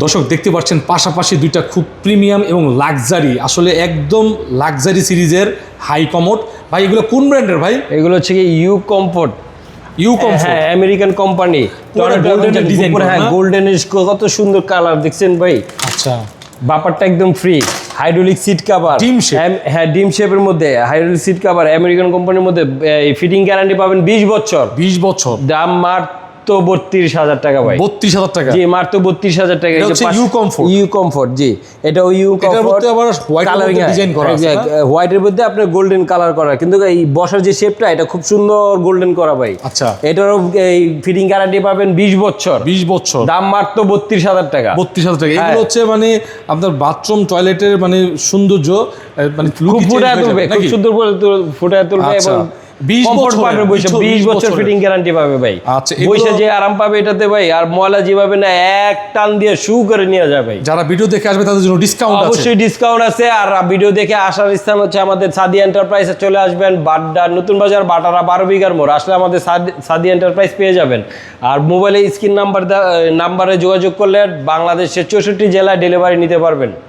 দর্শক দেখতে পাচ্ছেন পাশাপাশি দুইটা খুব প্রিমিয়াম এবং লাক্সারি, আসলে একদম লাক্সারি সিরিজের হাই কমোড। ভাই এগুলো কোন ব্র্যান্ডের ভাই? এগুলো হচ্ছে কি ইউ কমফোর্ট। ইউ কমফোর্ট, হ্যাঁ, আমেরিকান কোম্পানি। গোল্ডেনের ডিজাইন, হ্যাঁ গোল্ডেনের কত সুন্দর কালার দেখছেন ভাই। আচ্ছা, বাপারটা একদম ফ্রি। হাইড্রোলিক সিট কভার, ডিম শেপ। হ্যাঁ ডিম শেপের মধ্যে হাইড্রোলিক সিট কভার, আমেরিকান কোম্পানির মধ্যে। ফিটিং গ্যারান্টি পাবেন 20 বছর। 20 বছর। দাম মাত্র 32,000 টাকা ভাই। 32,000 টাকা? জি, মাত্র 32,000 টাকা। এটা হচ্ছে ইউ কমফোর্ট। ইউ কমফোর্ট, জি এটা ইউ কমফোর্ট। এটার মধ্যে আবার হোয়াইট ডিজাইন করা আছে, হোয়াইটের মধ্যে আপনার গোল্ডেন কালার করা, কিন্তু এই বসার যে শেপটা এটা খুব সুন্দর গোল্ডেন করা ভাই। আচ্ছা, এটারও এই ফিটিং গ্যারান্টি পাবেন 20 বছর। 20 বছর। দাম মাত্র 32,000 টাকা। 32,000 টাকা। এগুলো হচ্ছে মানে আপনার বাথরুম টয়লেটের মানে সৌন্দর্য, মানে খুব ফুটায় তুলবে, খুব সুন্দর করে ফুটায় তুলবে এবং 20 কমফোর্ট পাবে। 20 বছর ফিটিং গ্যারান্টি পাবে ভাই। আচ্ছা, বসে যে আরাম পাবে এটাতে ভাই, আর ময়লা যেভাবে না এক টান দিয়ে শু করে নিয়ে যাবে। যারা ভিডিও দেখে আসবে তাদের জন্য ডিসকাউন্ট আছে? অবশ্যই ডিসকাউন্ট আছে। আর ভিডিও দেখে আসার স্থান হচ্ছে আমাদের সাদি এন্টারপ্রাইজে চলে আসবেন, বাড্ডা নতুন বাজার, বাটারা 12 বিঘার মোড়। আসলে আমাদের সাদি এন্টারপ্রাইজ পেয়ে যাবেন। আর মোবাইলে স্ক্রিন নাম্বারে যোগাযোগ করলে বাংলাদেশের 64 জেলায় ডেলিভারি নিতে পারবেন।